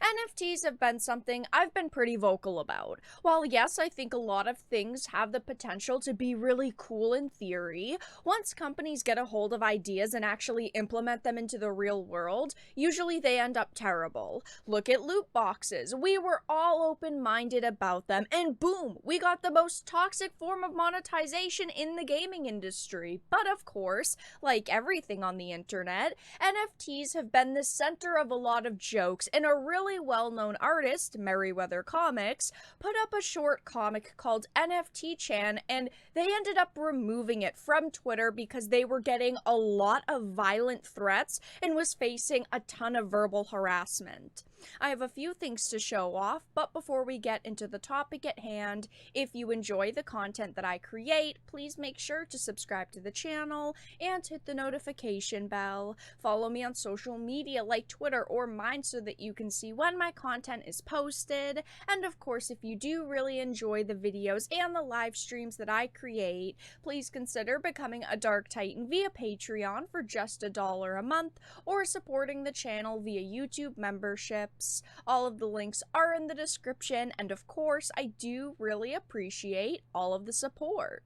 NFTs have been something I've been pretty vocal about. While yes, I think a lot of things have the potential to be really cool in theory, once companies get a hold of ideas and actually implement them into the real world, usually they end up terrible. Look at loot boxes. We were all open-minded about them, and boom, we got the most toxic form of monetization in the gaming industry. But of course, like everything on the internet, NFTs have been the center of a lot of jokes, and a really well-known artist, Merryweather Comics, put up a short comic called NFT-Chan, and they ended up removing it from Twitter because they were getting a lot of violent threats and was facing a ton of verbal harassment. I have a few things to show off, but before we get into the topic at hand, if you enjoy the content that I create, please make sure to subscribe to the channel and hit the notification bell. Follow me on social media like Twitter or mine so that you can see when my content is posted. And of course, if you do really enjoy the videos and the live streams that I create, please consider becoming a Dark Titan via Patreon for just $1 a month, or supporting the channel via YouTube memberships. All of the links are in the description, and of course, I do really appreciate all of the support.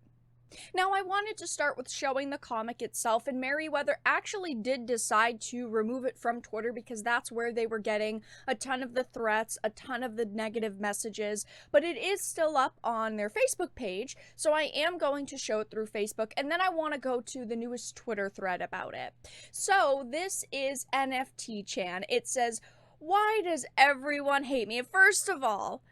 Now, I wanted to start with showing the comic itself, and Merryweather actually did decide to remove it from Twitter because that's where they were getting a ton of the threats, a ton of the negative messages, but it is still up on their Facebook page, so I am going to show it through Facebook, and then I want to go to the newest Twitter thread about it. So, this is NFT-Chan. It says, "Why does everyone hate me?" First of all,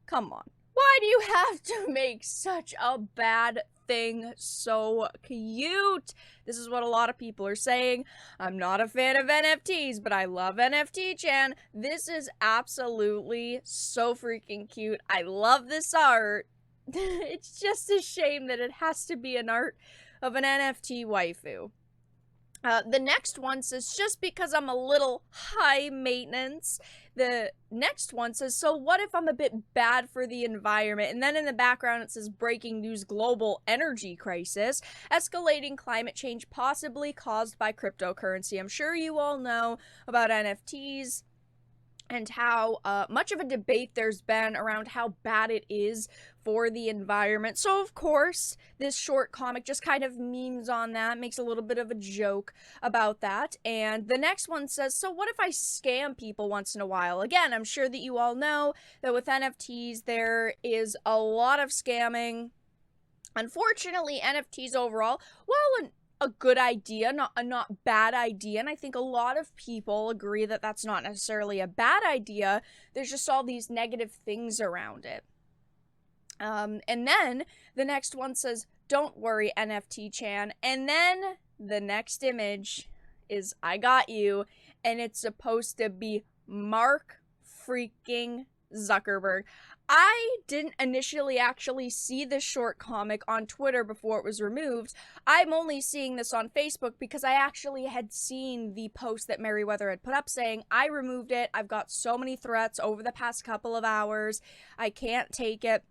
come on. Why do you have to make such a bad thing so cute? This is what a lot of people are saying. I'm not a fan of NFTs, but I love NFT-Chan. This is absolutely so freaking cute. I love this art. It's just a shame that it has to be an art of an NFT waifu. The next one says, "Just because I'm a little high maintenance." The next one says, "So what if I'm a bit bad for the environment?" And then in the background it says, "Breaking news: global energy crisis, escalating climate change possibly caused by cryptocurrency." I'm sure you all know about NFTs and how much of a debate there's been around how bad it is for the environment. So, of course, this short comic just kind of memes on that, makes a little bit of a joke about that. And the next one says, "So what if I scam people once in a while?" Again, I'm sure that you all know that with NFTs, there is a lot of scamming. Unfortunately, NFTs overall, well, a good idea, not a not bad idea, and I think a lot of people agree that that's not necessarily a bad idea. There's just all these negative things around it. And then the next one says, "Don't worry, NFT-Chan." And then the next image is "I got you," and it's supposed to be Mark freaking Zuckerberg. I didn't initially actually see this short comic on Twitter before it was removed. I'm only seeing this on Facebook because I actually had seen the post that Merryweather had put up saying, "I removed it. I've got so many threats over the past couple of hours. I can't take it."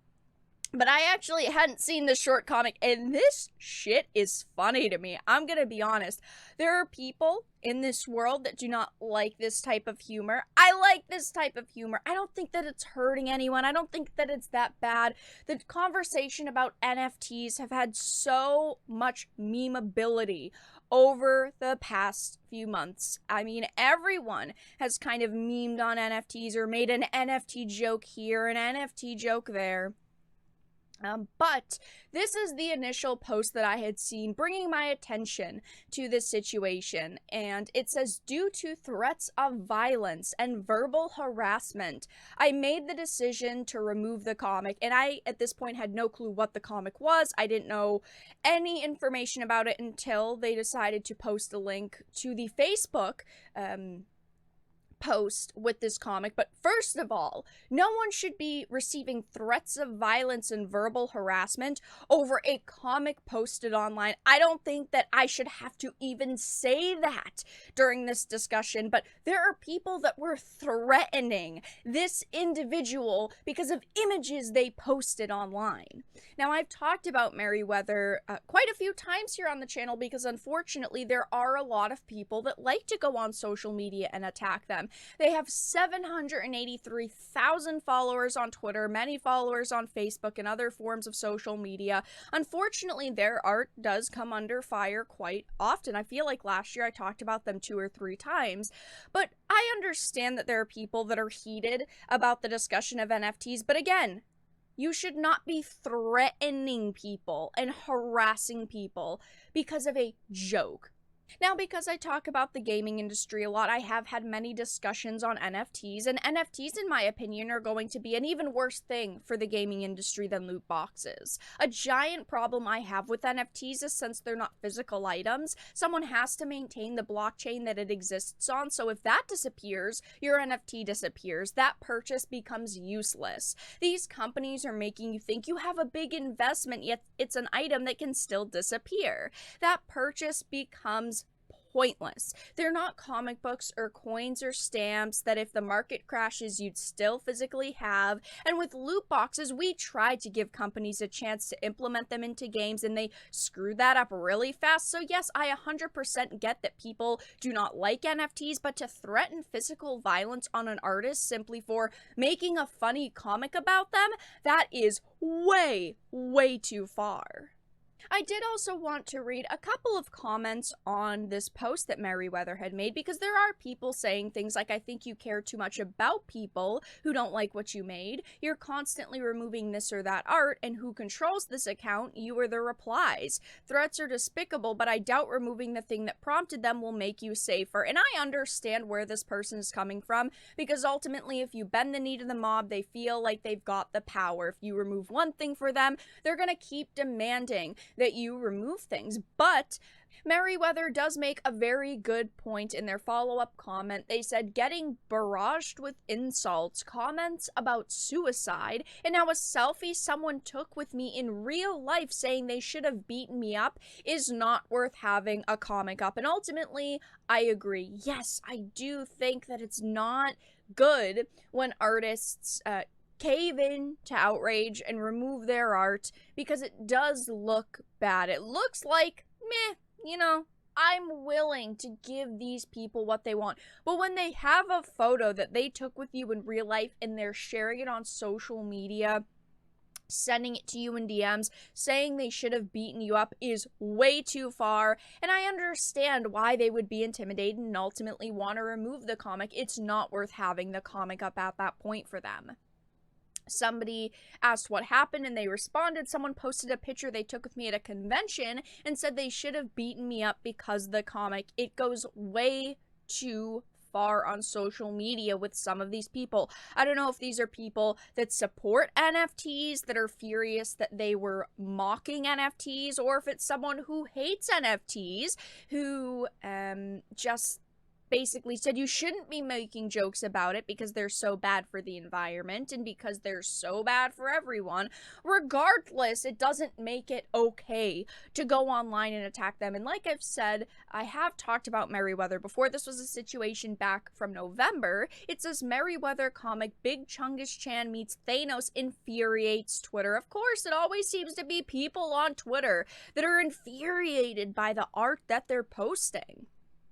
But I actually hadn't seen the short comic, and this shit is funny to me. I'm gonna be honest. There are people in this world that do not like this type of humor. I like this type of humor. I don't think that it's hurting anyone. I don't think that it's that bad. The conversation about NFTs have had so much memeability over the past few months. I mean, everyone has kind of memed on NFTs or made an NFT joke here, an NFT joke there. But this is the initial post that I had seen bringing my attention to this situation, and it says, "Due to threats of violence and verbal harassment, I made the decision to remove the comic." And I, at this point, had no clue what the comic was. I didn't know any information about it until they decided to post a link to the Facebook post with this comic. But first of all, no one should be receiving threats of violence and verbal harassment over a comic posted online. I don't think that I should have to even say that during this discussion, but there are people that were threatening this individual because of images they posted online. Now, I've talked about Merryweather quite a few times here on the channel because unfortunately there are a lot of people that like to go on social media and attack them. They have 783,000 followers on Twitter, many followers on Facebook and other forms of social media. Unfortunately, their art does come under fire quite often. I feel like last year I talked about them 2 or 3 times, but I understand that there are people that are heated about the discussion of NFTs, but again, you should not be threatening people and harassing people because of a joke. Now, because I talk about the gaming industry a lot, I have had many discussions on NFTs, and NFTs, in my opinion, are going to be an even worse thing for the gaming industry than loot boxes. A giant problem I have with NFTs is since they're not physical items, someone has to maintain the blockchain that it exists on, so if that disappears, your NFT disappears. That purchase becomes useless. These companies are making you think you have a big investment, yet it's an item that can still disappear. That purchase becomes pointless. They're not comic books or coins or stamps that if the market crashes you'd still physically have. And with loot boxes, we tried to give companies a chance to implement them into games and they screwed that up really fast. So yes, I 100% get that people do not like NFTs, but to threaten physical violence on an artist simply for making a funny comic about them, that is way, way too far. I did also want to read a couple of comments on this post that Merryweather had made, because there are people saying things like, I think you care too much about people who don't like what you made, you're constantly removing this or that art, and who controls this account? You are the replies. Threats are despicable, but I doubt removing the thing that prompted them will make you safer. And I understand where this person is coming from, because ultimately if you bend the knee to the mob, they feel like they've got the power. If you remove one thing for them, they're gonna keep demanding that you remove things. But Merryweather does make a very good point in their follow-up comment. They said, getting barraged with insults, comments about suicide, and now a selfie someone took with me in real life saying they should have beaten me up is not worth having a comic up. And ultimately, I agree. Yes, I do think that it's not good when artists cave in to outrage and remove their art, because it does look bad. It looks like, meh, you know, I'm willing to give these people what they want. But when they have a photo that they took with you in real life and they're sharing it on social media, sending it to you in DMs, saying they should have beaten you up is way too far. And I understand why they would be intimidated and ultimately want to remove the comic. It's not worth having the comic up at that point for them. Somebody asked what happened and they responded. Someone posted a picture they took with me at a convention and said they should have beaten me up because of the comic. It goes way too far on social media with some of these people. I don't know if these are people that support NFTs that are furious that they were mocking NFTs, or if it's someone who hates NFTs who just basically said you shouldn't be making jokes about it because they're so bad for the environment and because they're so bad for everyone. Regardless, it doesn't make it okay to go online and attack them. And like I've said, I have talked about Merryweather before. This was a situation back from November. It says Merryweather comic Big Chungus-Chan meets Thanos infuriates Twitter. Of course, it always seems to be people on Twitter that are infuriated by the art that they're posting.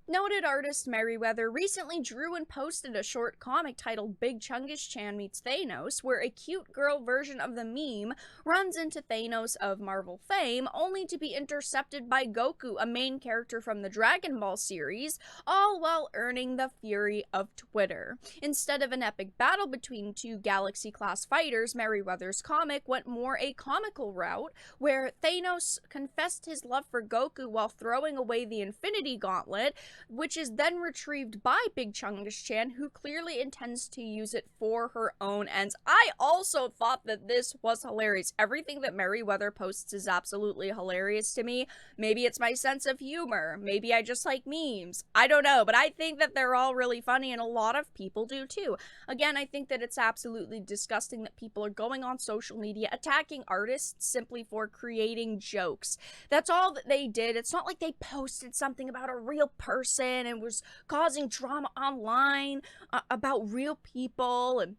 Noted artist Merryweather recently drew and posted a short comic titled Big Chungus-Chan Meets Thanos, where a cute girl version of the meme runs into Thanos of Marvel fame, only to be intercepted by Goku, a main character from the Dragon Ball series, all while earning the fury of Twitter. Instead of an epic battle between two Galaxy-class fighters, Merryweather's comic went more a comical route, where Thanos confessed his love for Goku while throwing away the Infinity Gauntlet, which is then retrieved by Big Chungus-Chan, who clearly intends to use it for her own ends. I also thought that this was hilarious. Everything that Merryweather posts is absolutely hilarious to me. Maybe it's my sense of humor. Maybe I just like memes. I don't know, but I think that they're all really funny, and a lot of people do too. Again, I think that it's absolutely disgusting that people are going on social media attacking artists simply for creating jokes. That's all that they did. It's not like they posted something about a real person and was causing drama online about real people, and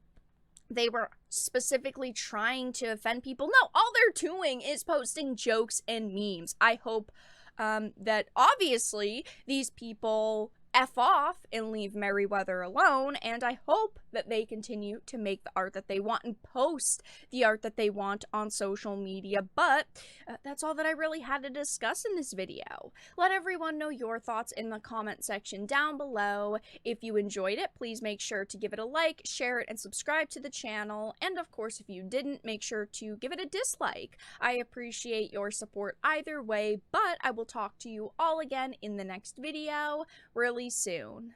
they were specifically trying to offend people. No, all they're doing is posting jokes and memes. I hope that obviously these people F off and leave Merryweather alone, and I hope that they continue to make the art that they want and post the art that they want on social media. But that's all that I really had to discuss in this video. Let everyone know your thoughts in the comment section down below. If you enjoyed it, please make sure to give it a like, share it, and subscribe to the channel. And of course, if you didn't, make sure to give it a dislike. I appreciate your support either way, but I will talk to you all again in the next video really soon.